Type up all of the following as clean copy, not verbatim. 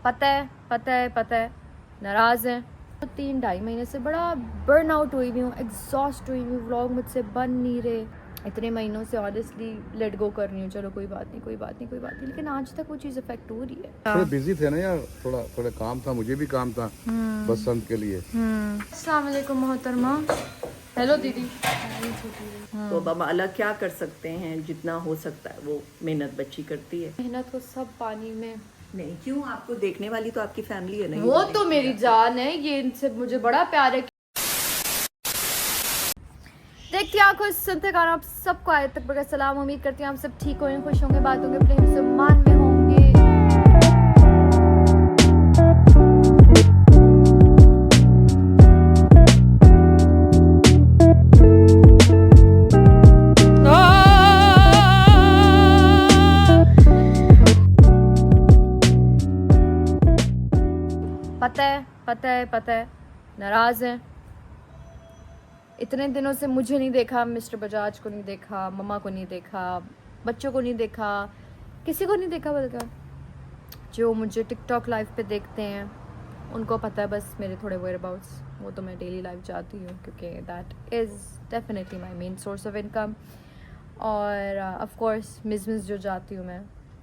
पता है नाराज़ हैं। 3-2.5 महीने से बड़ा बर्न आउट हुई हुई हूँ, एग्जॉस्ट हुई हुई हूँ, व्लॉग मुझसे बन नहीं रहे। इतने महीनों से ऑनेस्टली लेट गो कर रही हूँ, चलो कोई बात नहीं, लेकिन आज तक वो चीज़ अफेक्ट हो रही है। थोड़े बिजी थे ना यार, थोड़ा काम था, मुझे भी काम था बसंत के लिए। अस्सलाम वालेकुम मोहतरमा। हेलो दीदी। तो अब हम अलग क्या कर सकते हैं, जितना हो सकता है वो मेहनत बच्ची करती है। मेहनत को सब पानी में। नहीं क्यों, आपको देखने वाली तो आपकी फैमिली है ना। वो तो मेरी जान है, ये इनसे मुझे बड़ा प्यार है। देखती आंखों सुनते गाना, आप सबको आयत तक बड़ा सलाम। उम्मीद करती हूँ आप सब ठीक होंगे, खुश होंगे, बात होंगे, प्रेम से मान में होंगे। पता है नाराज हैं। इतने दिनों से मुझे नहीं देखा, मिस्टर बजाज को नहीं देखा, मम्मा को नहीं देखा, बच्चों को नहीं देखा, किसी को नहीं देखा। बल्कि जो मुझे टिकटॉक लाइव पे देखते हैं उनको पता है बस मेरे थोड़े वेयर अबाउट्स। वो तो मैं डेली लाइव जाती हूँ क्योंकि that is definitely my main source of income. और ऑफ कोर्स मिस जो जाती हूँ मैं,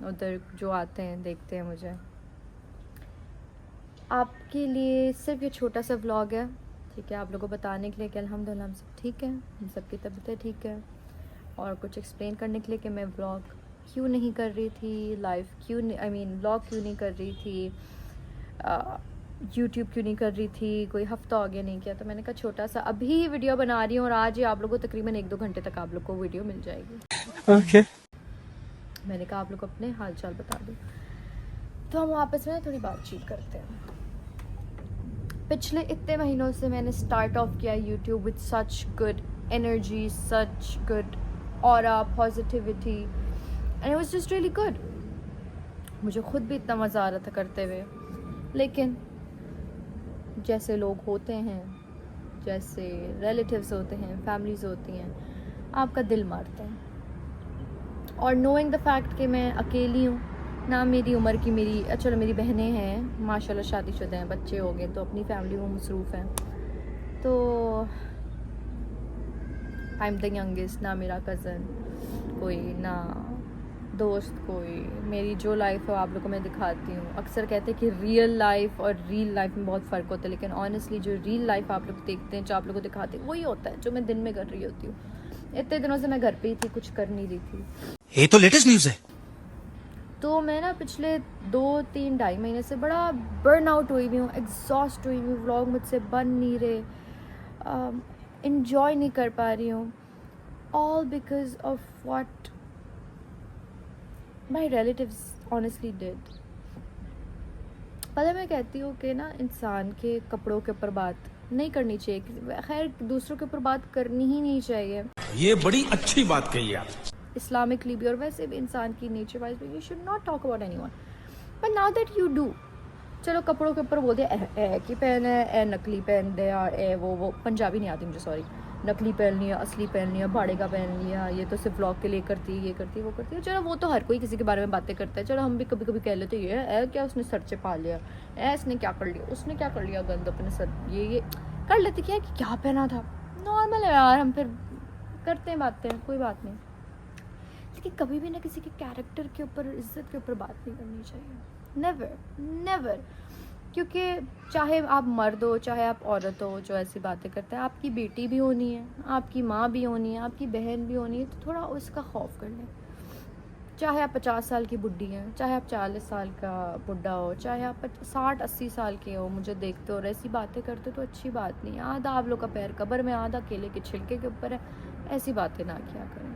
उधर जो आते हैं देखते हैं मुझे। आपके लिए सिर्फ ये छोटा सा व्लॉग है, ठीक है, आप लोगों को बताने के लिए कि अल्हम्दुलिल्लाह हम सब ठीक हैं, हम सब की तबीयतें ठीक है, और कुछ एक्सप्लेन करने के लिए कि मैं व्लॉग क्यों नहीं कर रही थी, लाइव क्यों नहीं, व्लॉग क्यों नहीं कर रही थी, यूट्यूब क्यों नहीं कर रही थी, कोई हफ्ता हो गया नहीं किया। तो मैंने कहा छोटा सा अभी वीडियो बना रही हूँ, और आज ही आप लोगों को तकरीबन 1-2 घंटे तक आप लोग को वीडियो मिल जाएगी। ओके। मैंने कहा आप लोग को अपने हाल चाल बता दूँ। तो हम आपस में थोड़ी बातचीत करते हैं। पिछले इतने महीनों से मैंने स्टार्ट ऑफ किया YouTube with such good energy, such good aura, positivity, and it was just really good. मुझे खुद भी इतना मज़ा आ रहा था करते हुए, लेकिन जैसे लोग होते हैं, जैसे रिलेटिव्स होते हैं, फैमिलीज होती हैं, आपका दिल मारते हैं। और नोइंग द फैक्ट कि मैं अकेली हूँ ना, मेरी उम्र की चलो मेरी बहनें हैं माशाल्लाह, शादीशुदा हैं, बच्चे हो गए, तो अपनी फैमिली में मसरूफ़ हैं। तो आई एम द यंगेस्ट, ना मेरा कज़न कोई, ना दोस्त कोई। मेरी जो लाइफ है आप लोगों को मैं दिखाती हूँ। अक्सर कहते हैं कि रियल लाइफ और रील लाइफ में बहुत फ़र्क होता है, लेकिन ऑनेस्टली जो रियल लाइफ आप लोग देखते हैं, जो आप लोगों को दिखाते हैं, वही होता है जो मैं दिन में कर रही होती हूँ। इतने दिनों से मैं घर पे ही थी, कुछ कर नहीं रही थी। ये तो लेटेस्ट न्यूज़ है। तो मैं ना पिछले 2-3-2.5 महीने से बड़ा बर्न आउट हुई हुई हूँ, एग्जॉस्ट हुई हुई हूँ, व्लॉग मुझसे बन नहीं रहे, इन्जॉय नहीं कर पा रही हूँ, all because of what my relatives honestly did. पहले मैं कहती हूँ कि ना इंसान के कपड़ों के ऊपर बात नहीं करनी चाहिए, खैर दूसरों के ऊपर बात करनी ही नहीं चाहिए। ये बड़ी अच्छी बात कही आप। इस्लामिकली भी और वैसे भी इंसान की नेचर वाइज भी, you should not talk about anyone, but now that you do. चलो कपड़ों के ऊपर बोल दिया ए की पहन है, ए नकली पहन दे, और ए वो पंजाबी नहीं आती मुझे, सॉरी, नकली पहन लिया, असली पहन लिया, भाड़े का पहन लिया, ये तो सिर्फ व्लॉग के लिए करती है, ये करती है, वो करती है। चलो वो तो हर कोई किसी के बारे में बातें करता है, चलो हम भी कभी कभी कह लेते ये ए क्या उसने सर चिपा लिया, ए इसने क्या कर लिया, उसने क्या कर लिया, गंद अपने सर, ये कर लेते क्या कि क्या पहना था, नॉर्मल है यार, हम फिर करते हैं बातें, कोई बात नहीं। लेकिन कभी भी ना किसी के कैरेक्टर के ऊपर, इज्जत के ऊपर बात नहीं करनी चाहिए, नेवर। क्योंकि चाहे आप मर्द हो, चाहे आप औरत हो, जो ऐसी बातें करते हैं, आपकी बेटी भी होनी है, आपकी माँ भी होनी है, आपकी बहन भी होनी है, तो थोड़ा उसका खौफ कर लें। चाहे आप 50 साल की बुढ़ी हैं, चाहे आप 40 साल का बुढ़ा हो, चाहे आप 60-80 साल के हो, मुझे देखते हो और ऐसी बातें करते हो तो अच्छी बात नहीं। आधा आप लोग का पैर कब्र में, आधा केले के छिलके के ऊपर है, ऐसी बातें ना किया करें।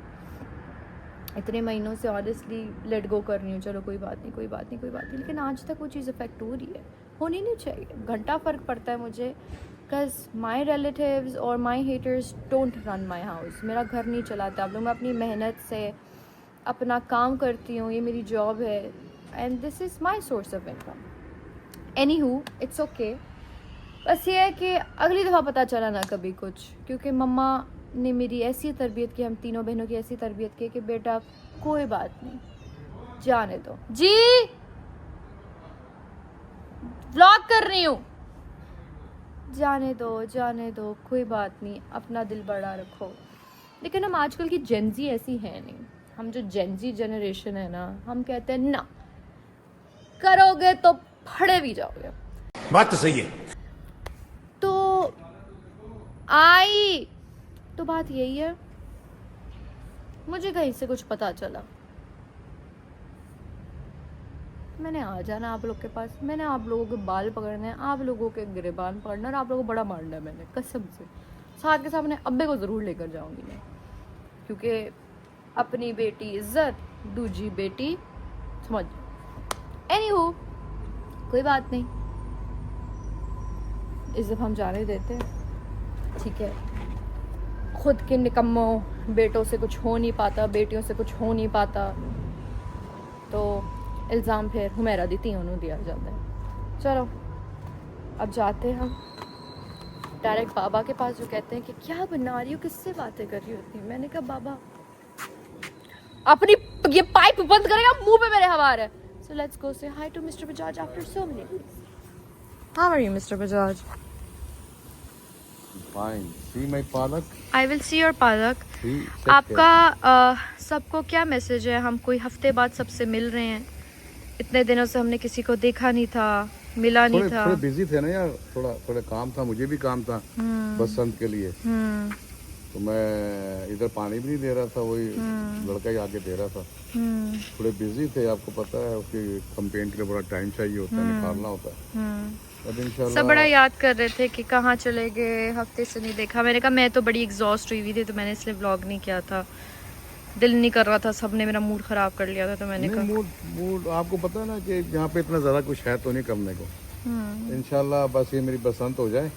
इतने महीनों से ऑनेस्टली लेट गो कर रही हूँ, चलो कोई बात नहीं, लेकिन आज तक वो चीज़ अफेक्ट हो रही है, होनी नहीं चाहिए। घंटा फ़र्क पड़ता है मुझे, बिकॉज माई रिलेटिव्स और my haters don't run my house. मेरा घर नहीं चलाता आप लोग, मैं अपनी मेहनत से अपना काम करती हूँ, ये मेरी जॉब है, and this is my source of income. Any who it's okay. बस ये है कि अगली दफ़ा पता चला ना कभी कुछ, क्योंकि मम्मा ने मेरी ऐसी तरबियत की, हम तीनों बहनों की ऐसी तरबियत की कि बेटा कोई बात नहीं, जाने दो जी, व्लॉग कर रही हूँ। जाने दो, कोई बात नहीं, अपना दिल बड़ा रखो। लेकिन हम आजकल की जेनजी ऐसी है नहीं। हम जो जेनजी जनरेशन है ना, हम कहते हैं ना, करोगे तो फड़े भी जाओगे। बात तो सही है। तो तो बात यही है, मुझे कहीं से कुछ पता चला, मैंने आ जाना आप लोग के पास, मैंने आप लोगों के बाल पकड़ने हैं, आप लोगों के गिरेबान पकड़ना और आप लोगों को बड़ा मारना है। मैंने कसम से साथ के सामने अब्बे को ज़रूर लेकर जाऊंगी मैं, क्योंकि अपनी बेटी इज्जत, दूजी बेटी समझ। एनीहू, कोई बात नहीं, इस दफ़ा हम जाने देते हैं, ठीक है। खुद के निकम्मों बेटों से कुछ हो नहीं पाता, बेटियों से कुछ हो नहीं पाता, तो इल्ज़ाम फिर हुमैरा दी तीनों दिया जाता है। चलो अब जाते हैं हम डायरेक्ट बाबा के पास, जो कहते हैं कि क्या बना रही हो, किससे बातें कर रही होती। मैंने कहा बाबा अपनी ये पाइप बंद करेगा, मुंह पे मेरे हवा है। सो let's go say hi to mister Bajaj after so many days. How are you mister Bajaj? Fine. See my palak. I will see your पालक। आपका सबको क्या मैसेज है? हम कोई हफ्ते बाद सबसे मिल रहे हैं, इतने दिनों से हमने किसी को देखा नहीं था, मिला नहीं था। थोड़े बिजी थे ना यार, थोड़ा काम था, मुझे भी काम था बसंत के लिए। तो मैं इधर पानी भी नहीं दे रहा था, वही लड़का ही आके दे रहा था। थोड़े बिजी थे, आपको पता है उसकी कंपेन के लिए बड़ा टाइम चाहिए होता है, निकालना होता है। अब इंशाल्लाह सब बड़ा याद कर रहे थे कि कहाँ चले गए, हफ्ते से नहीं देखा। मैंने कहा मैं तो बड़ी एग्जॉस्ट हुई हुई थी, तो मैंने इसलिए व्लॉग नहीं किया था, दिल नहीं कर रहा था, सबने मेरा मूड खराब कर लिया था, तो मैंने कहा मूड आपको पता है ना कि यहाँ पे इतना ज़्यादा कुछ है तो नहीं करने को। इंशाल्लाह बस ये मेरी बसंत हो जाए,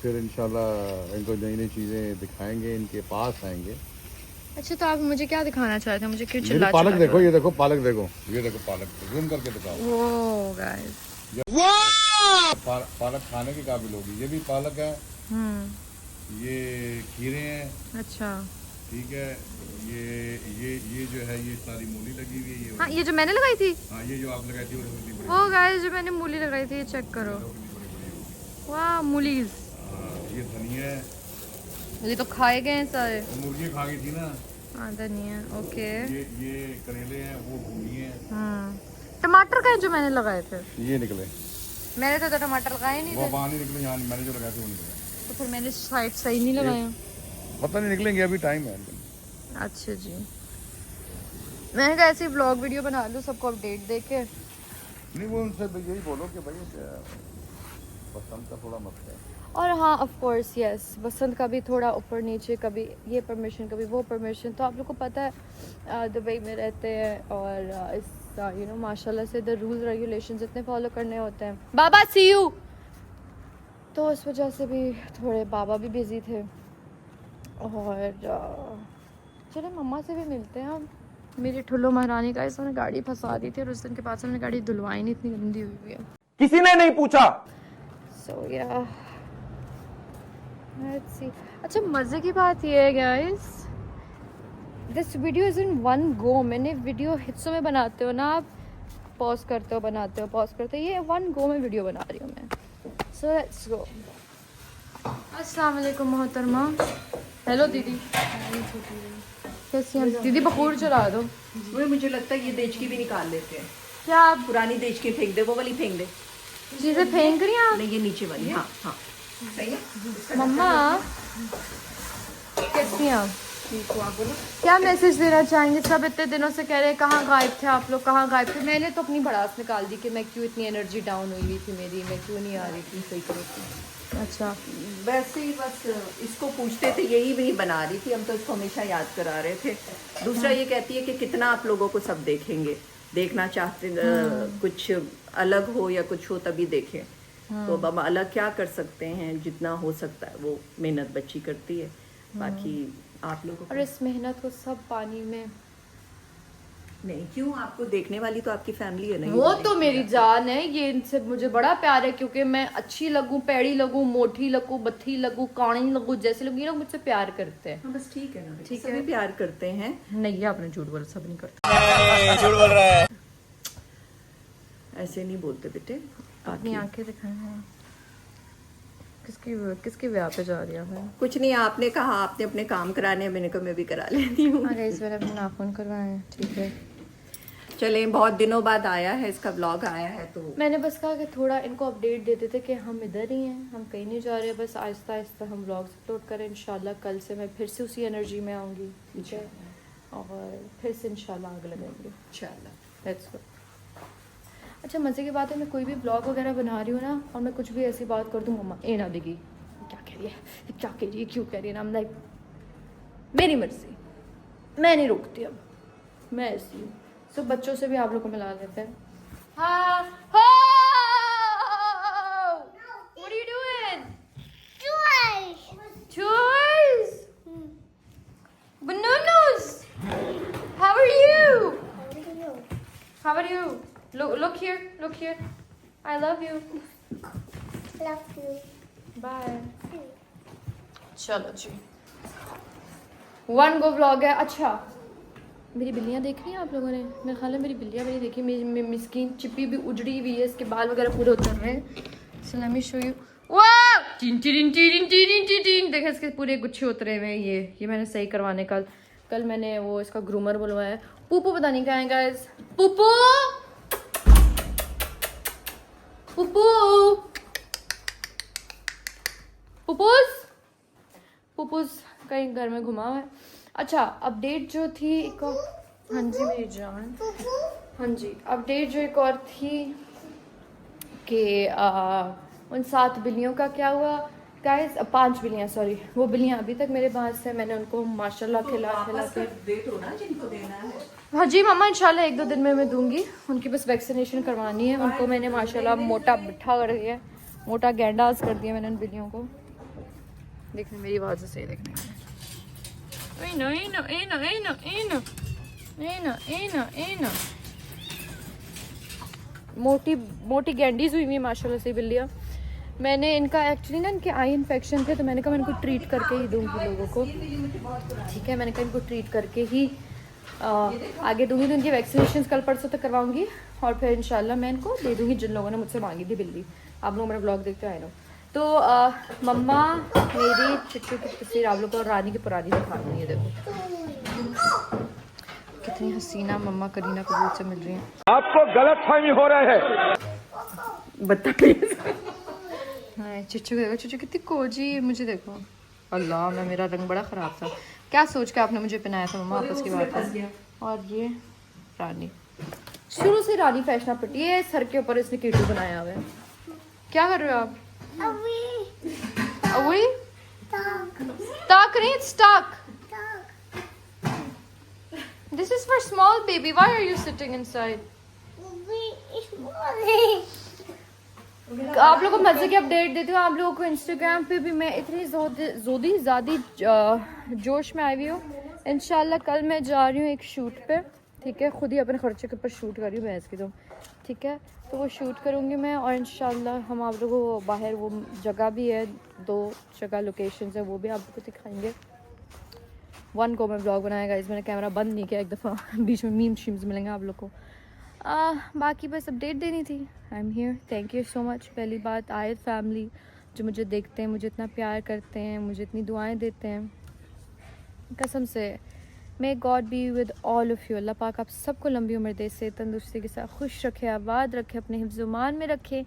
फिर इंशाल्लाह इनको नई नई चीज़ें दिखाएंगे, इनके पास आएंगे। अच्छा, तो आप मुझे क्या दिखाना चाहते हैं? मुझे क्यों मेरी चिल्ला पालक देखो, ये देखो पालक देखो, ये देखो पालक, जूम करके दिखाओ। वो गाइस, पालक खाने के काबिल होगी। ये भी पालक है, ये खीरे हैं, अच्छा ठीक है। ये जो है ये सारी मूली लगी हुई है। हाँ, ये जो मैंने लगाई थी, हाँ, ये जो आप लगाई थी वो वो गाइस जो मैंने मूली लगाई थी, चेक करो, वाह मूलीज। ये धनिया है, ये तो खाए गए हैं सारे, वो मुर्गी खा गई थी ना। हाँ धनिया, ओके। ये करेले हैं, वो भूनी है। टमाटर का है जो मैंने लगाए थे, ये निकले, मैंने तो टमाटर लगाए नहीं वो थे, वहाँ नहीं निकले, यहाँ मैंने जो लगाए थे वो निकले। तो फिर मैंने साइड सही नहीं लगाया। पता नहीं निकलेंगे, अभी टाइम है। अच्छा जी, मैंने कहा ऐसे व्लॉग वीडियो बना लूँ, सबको अपडेट दे के। नहीं, वो उनसे यही बोलो कि भाई बसंत का थोड़ा मत है। और हाँ ऑफ कोर्स यस, बसंत का भी थोड़ा ऊपर नीचे, कभी ये परमिशन कभी वो परमिशन। तो आप लोग को पता है दुबई में रहते हैं, और इस माशाल्लाह से इधर रूल रेगुलेशंस इतने फॉलो करने होते हैं। बाबा सी यू। तो इस वजह से भी थोड़े बाबा भी बिजी थे, और चलो मम्मा से भी मिलते हैं हम। मेरी ठुल्लो महारानी का इसने गाड़ी फंसा दी थी, और उस दिन के बाद से हमने गाड़ी धुलवाई नहीं, इतनी गंदी हुई हुई है। किसी ने नहीं पूछा। So yeah, let's see. अच्छा, मज़े की बात ये है guys, this video is in one go. मैंने वीडियो हिस्सों में बनाते हो ना आप, पॉज करते हो बनाते हो, पॉज करते हो, ये वन गो में वीडियो बना रही हूँ मैं। सो लेट्स गो। अस्सलाम वालेकुम मोहतरमा। हेलो दीदी, कैसी हैं दीदी? बखूर चला दो। वो मुझे लगता है ये देचकी भी निकाल लेते हैं। क्या आप पुरानी देचकी फेंक दे, वो वाली फेंक दे। चीज़ें फेंक रही हैं आप? नहीं, ये नीचे वाली। हाँ हाँ, सही है। मम्मा कैसी हैं आप? क्या मैसेज देना चाहेंगे? सब इतने दिनों से कह रहे हैं कहाँ गायब थे आप लोग, कहाँ गायब थे। मैंने तो अपनी भड़ास निकाल दी कि मैं क्यों इतनी एनर्जी डाउन हुई हुई थी मेरी, मैं क्यों नहीं आ रही थी सही तरह। अच्छा, वैसे ही बस इसको पूछते थे, यही भी बना रही थी, हम तो इसको हमेशा याद करा रहे थे। दूसरा ये कहती है कि कितना आप लोगों को सब देखेंगे, देखना चाहते कुछ अलग हो या कुछ हो तभी देखें। तो बाबा अलग क्या कर सकते हैं, जितना हो सकता है वो मेहनत बच्ची करती है, बाकी आप लोगों और इस मेहनत को सब पानी में नहीं। क्यों, आपको देखने वाली तो आपकी फैमिली है। नहीं, वो तो मेरी जान है, ये इनसे मुझे बड़ा प्यार है, क्योंकि मैं अच्छी लगूं, पैड़ी लगूं, मोटी लगूं, बत्थी लगूं, काणी लगूं, जैसे लोग, ये लोग मुझसे प्यार करते हैं। हाँ, बस ठीक है ना, ठीक सभी है। प्यार करते हैं। नहीं, आपने झूठ बोला, सब नहीं करते। झूठ बोल रहा है। ऐसे नहीं बोलते बेटे। अपनी आंखें दिखाएं। किसकी किसकी ब्याह पे जा रही है? कुछ नहीं, आपने कहा आपने अपने काम कराने हैं, मैंने कहा मैं भी करा लेती हूँ। अरे इस बार अपने नाखून करवाए, ठीक है। चले, बहुत दिनों बाद आया है, इसका व्लॉग आया है तो मैंने बस कहा कि थोड़ा इनको अपडेट देते थे कि हम इधर ही हैं, हम कहीं नहीं जा रहे, बस आहिस्ता आहिस्ता हम व्लॉग्स अपलोड करें। इंशाल्लाह कल से मैं फिर से उसी एनर्जी में आऊँगी, ठीक है, और फिर से इंशाल्लाह आगे लगाएंगे। इंशाल्लाह। Let's go. अच्छा, मज़े की बात है, मैं कोई भी ब्लॉग वगैरह बना रही हूँ ना, और मैं कुछ भी ऐसी बात कर दूँ, मम्मा ए ना देगी, क्या कह रही है, क्या कह रही है, क्यों कह रही है ना, लाइक मेरी मर्जी, मैं नहीं रोकती, अब मैं ऐसी हूँ। सो बच्चों से भी आप लोग को मिला लेते हैं। हाँ, what are you doing? Toys. Bananas. How are you? How are you? Look here. Look here. I love you. Love you. Bye. चलो जी, 1 गो व्लॉग है। अच्छा, मेरी बिल्लियाँ देख रही हैं आप लोगों ने? मेरे ख्याल है मेरी बिल्लियाँ भी नहीं देखी। मेरी मिस्कीन चिप्पी भी उजड़ी हुई है, इसके बाल वगैरह पूरे उतर रहे हैं। So let me show you. वाह, टीन टीन टीन टीन टीन टीन, देखिए इसके पूरे गुच्छे उतरे हुए हैं। ये मैंने सही करवाने कल मैंने वो इसका ग्रूमर बुलवाया है। पुप्पू पता नहीं कहाँ है गाइस। पुप्पू पुप्पू पुप्पूस कहीं घर में घुमा हुआ है। अच्छा, अपडेट जो थी एक और, हाँ जी मेरी जान, हाँ जी, अपडेट जो एक और थी कि उन 7 बिल्लियों का क्या हुआ गाइस, 5 बिल्लियाँ, सॉरी, वो बिल्लियाँ अभी तक मेरे पास है। मैंने उनको माशाल्लाह खिला के दे दो ना जिनको देना है। हाँ जी मम्मा, इंशाल्लाह 1-2 दिन में मैं दूंगी। उनकी बस वैक्सीनेशन करवानी है। उनको मैंने माशाल्लाह मोटा बिठा कर दिया, मोटा गैंडास कर दिया मैंने उन बिल्लियों को। देखने मेरी आवाज़ से देखने मोटी गैंडीज हुई हुई माशाल्लाह से बिल्लियाँ। मैंने इनका एक्चुअली ना, इनके आई इन्फेक्शन थे, तो मैंने कहा मैं इनको ट्रीट करके ही दूंगी लोगों को, ठीक है। मैंने कहा इनको ट्रीट करके ही आगे दूंगी। तो इनकी वैक्सीनेशन कल परसों तक करवाऊंगी, और फिर इंशाल्लाह मैं इनको दे दूंगी जिन लोगों ने मुझसे मांगी थी बिल्ली। आप लोग मेरा ब्लॉग देखते आए नो। तो मम्मा मेरी चिट्टू की तस्वीर आप लोग को रानी की पुरानी दिखा दूँगी। ये देखो कितनी हसीना मम्मा करीना कपूर से मिल रही हैं। आपको गलतफहमी हो रहा है। बताइए। हाँ, चिच्चू को देखो, चिच्चू कितनी कोजी है। मुझे देखो, अल्लाह, मैं मेरा रंग बड़ा ख़राब था। क्या सोच के आपने मुझे पहनाया था मम्मा, आपस की बात है। और ये रानी, शुरू से रानी फैशन पट्टी है, सर के ऊपर इसने कीटू बनाया हुआ है। क्या कर रहे हो आप? अवी ताक रही, stuck. This is for small baby. Why are you sitting inside? आप लोगों को मज़े की अपडेट देती हूँ। आप लोगों को इंस्टाग्राम पे भी मैं इतनी ज़्यादा जोश में आई हुई हूँ। इंशाल्लाह कल मैं जा रही हूँ एक शूट पे, ठीक है। खुद ही अपने खर्चे के ऊपर शूट कर रही हूँ भैंस की, तो ठीक है। तो वो शूट करूँगी मैं, और इंशाल्लाह हम आप लोगों को बाहर, वो जगह भी है, 2 जगह लोकेशंस है, वो भी आप लोगों को दिखाएंगे। 1 को मैं ब्लॉग बनाएगा, इस मैंने कैमरा बंद नहीं किया एक दफ़ा, बीच में मीम शीम्स मिलेंगे आप लोग को। बाकी बस अपडेट देनी थी। I am here, thank you so much. पहली बात आयत फैमिली जो मुझे देखते हैं, मुझे इतना प्यार करते हैं, मुझे इतनी दुआएं देते हैं, कसम से। May God be with all of you. Allah पाक आप सबको लंबी उम्र दे, से तंदुरुस्ती के साथ खुश रखे, आबाद रखे, अपने हिफ्ज़-ओ-मान में रखे।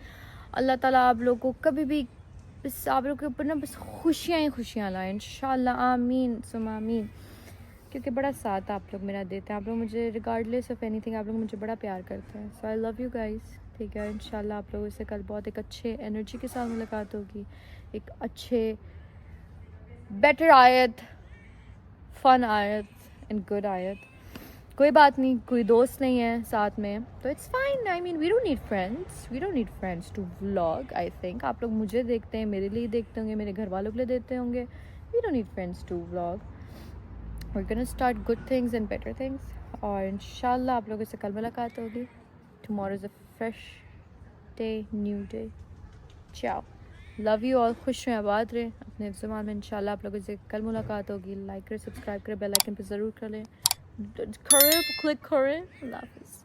अल्लाह ताला आप लोगों को कभी भी बस आप लोगों के ऊपर ना बस खुशियाँ ही खुशियाँ लाएँ इंशाल्लाह, आमीन सुम आमीन। क्योंकि बड़ा साथ आप लोग मेरा देते हैं, आप लोग मुझे रिगार्डलेस ऑफ एनीथिंग आप लोग मुझे बड़ा प्यार करते हैं। सो आई लव यू गाइस, ठीक है। इंशाल्लाह आप लोगों से कल बहुत एक अच्छे एनर्जी के साथ मुलाकात होगी, एक अच्छे बेटर आयत, फन आयत एंड गुड आयत। कोई बात नहीं, कोई दोस्त नहीं है साथ में तो it's fine. I mean we don't need friends to vlog. I think आप लोग मुझे देखते हैं, मेरे लिए देखते होंगे, मेरे घर वालों के लिए देखते होंगे। We don't need friends to vlog. We're gonna start good things and better things, और इंशाल्लाह आप लोगों से कल मुलाकात होगी। Tomorrow is a fresh day, new day. Ciao. Love you all. खुश रहें, आबाद रहें, अपने हिफ्ज़-ओ-मान में। इंशाल्लाह आप लोगों से कल मुलाकात होगी। लाइक करें, सब्सक्राइब करें, बेल आइकन पे ज़रूर कर लें, क्लिक करें। अल्लाह हाफ़िज़।